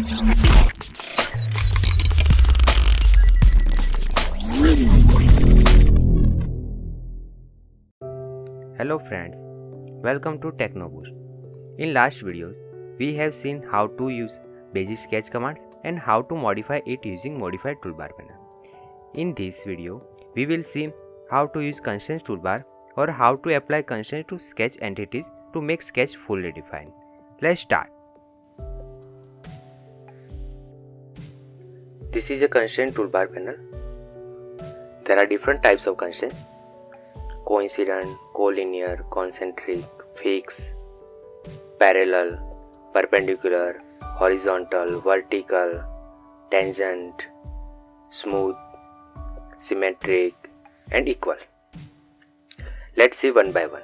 Hello friends, welcome to TechnoBoost. In last videos, we have seen how to use Basic Sketch commands and how to modify it using Modified Toolbar panel. In this video, we will see how to use Constraints toolbar or how to apply constraints to sketch entities to make sketch fully defined. Let's start. This is a constraint toolbar panel. There are different types of constraints: coincident, collinear, concentric, fixed, parallel, perpendicular, horizontal, vertical, tangent, smooth, symmetric, and equal. Let's see one by one.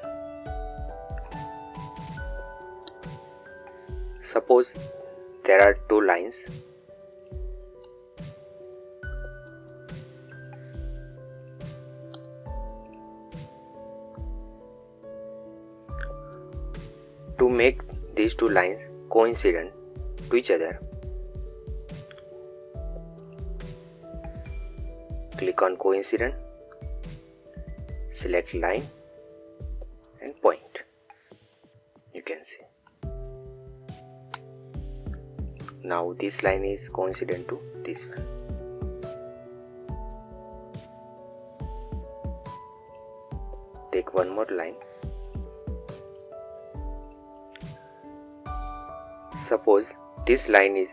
Suppose there are two lines. To make these two lines coincident to each other, click on coincident, select line and point. You can see. Now this line is coincident to this one. Take one more line. Suppose this line is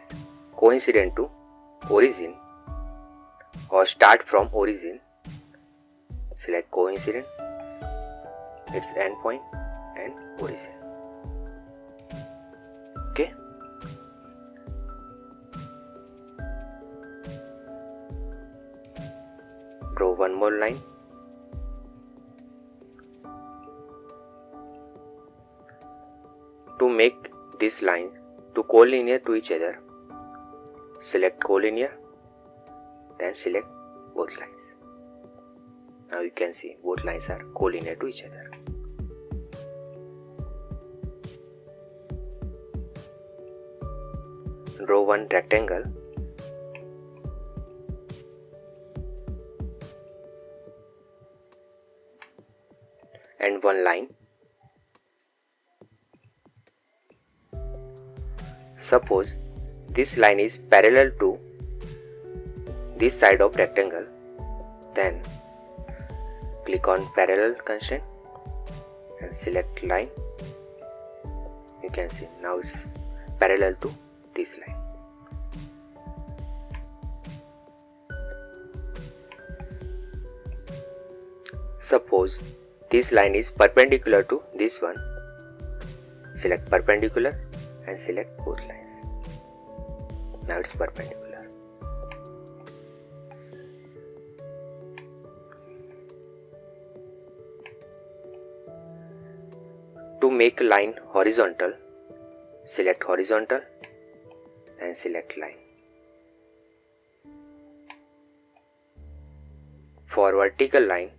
coincident to origin or start from origin. Select coincident, its endpoint and origin. Okay. Draw one more line. To make this line to collinear to each other, select collinear, then select both lines. Now you can see both lines are collinear to each other. Draw one rectangle and one line. Suppose this line is parallel to this side of rectangle, then click on parallel constraint and select line. You can see now it's parallel to this line. Suppose this line is perpendicular to this one. Select perpendicular and select both lines. Now it's perpendicular. To make a line horizontal, select horizontal and select line. For vertical line,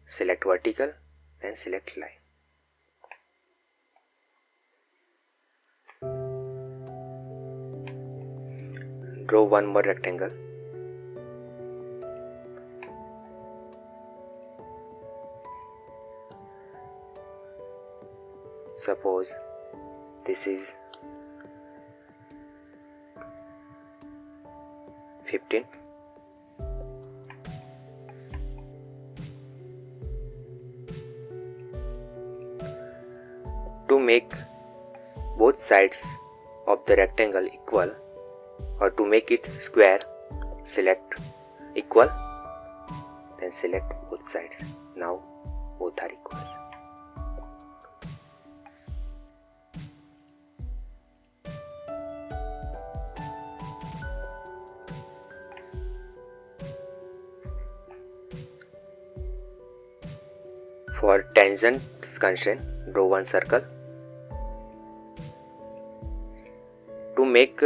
select vertical and select line. Draw one more rectangle. Suppose this is 15. To make both sides of the rectangle equal, or to make it square, select equal, then select both sides. Now both are equal. For tangent constraint, draw one circle. To make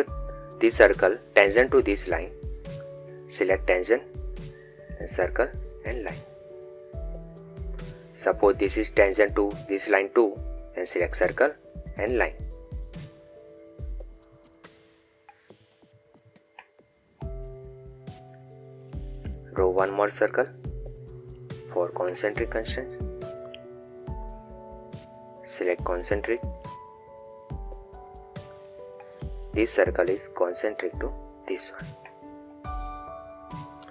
this circle tangent to this line, select tangent and circle and line. Suppose this is tangent to this line too, then select circle and line. Draw one more circle for concentric constraints. Select concentric. This circle is concentric to this one.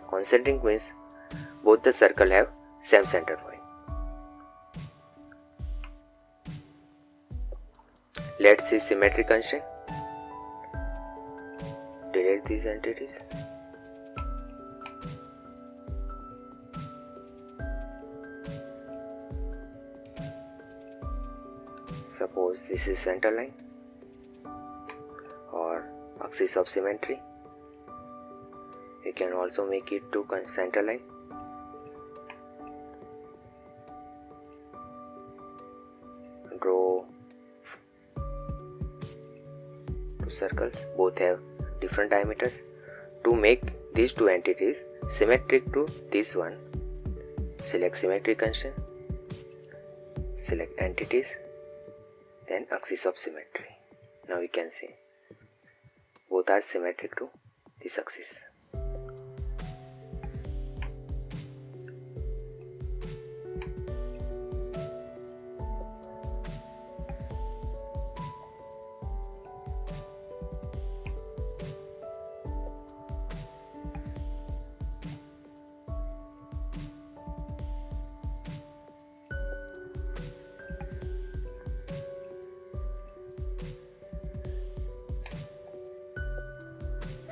Concentric means both the circle have same center point. Let's see symmetry constraint. Delete these entities. Suppose this is center line or axis of symmetry. You can also make it to center line. Draw two circles, both have different diameters. To make these two entities symmetric to this one, select symmetry constraint, select entities, then axis of symmetry. Now you can see both are symmetric to this axis.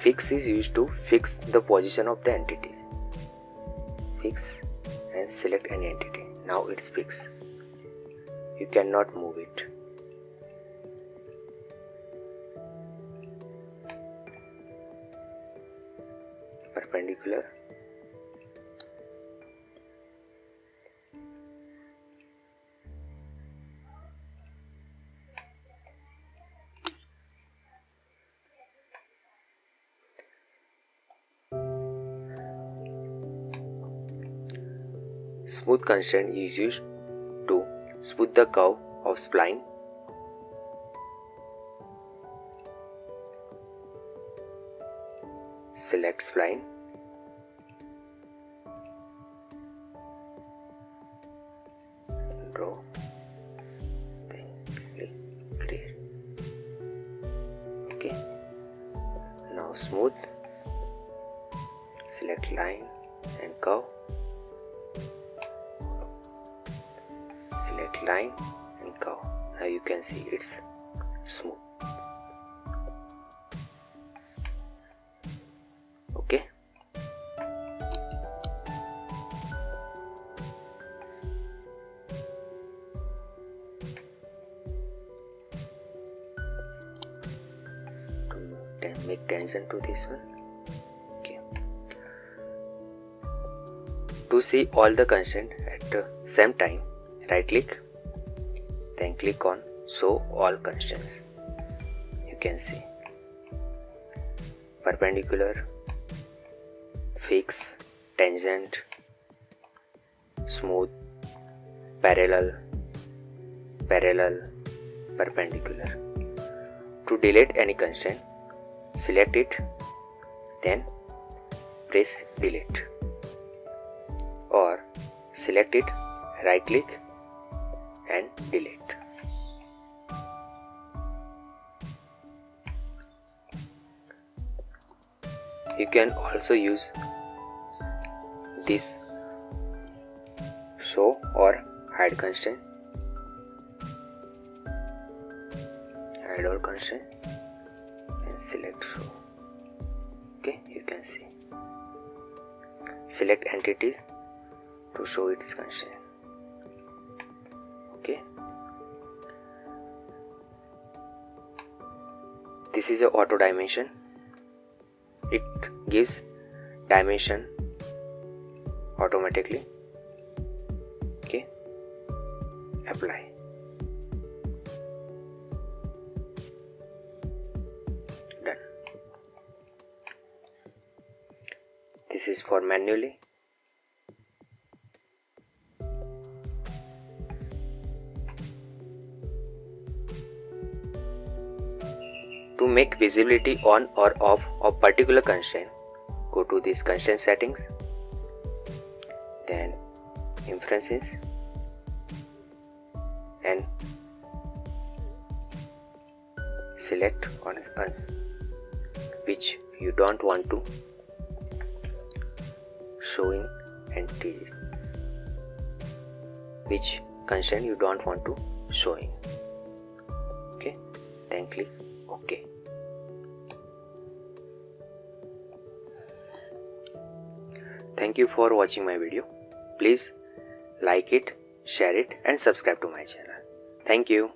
Fix is used to fix the position of the entities. Fix and select any entity. Now it's fixed. You cannot move it. Perpendicular. Smooth constraint is used to smooth the curve of spline. Select spline. Draw. Then click create. Okay. Now smooth. Select line and curve. Select line and curve. Now you can see it's smooth. Okay. To make tangent to this one. Okay. To see all the constraints at the same time, right click, then click on show all constraints. You can see perpendicular, fix, tangent, smooth, parallel, perpendicular. To delete any constraint, select it, then press delete, or select it, right click and delete. You can also use this show or hide constraint. Hide all constraint and select show. Okay, you can see. Select entities to show its constraint. Okay. This is a auto dimension. It gives dimension automatically. Okay. Apply. Done. This is for manually. To make visibility on or off of particular constraint, go to this constraint settings, then inferences, and select on which you don't want to show in entity, which constraint you don't want to show in. Okay, then click OK. Thank you for watching my video. Please like it, share it, and subscribe to my channel. Thank you.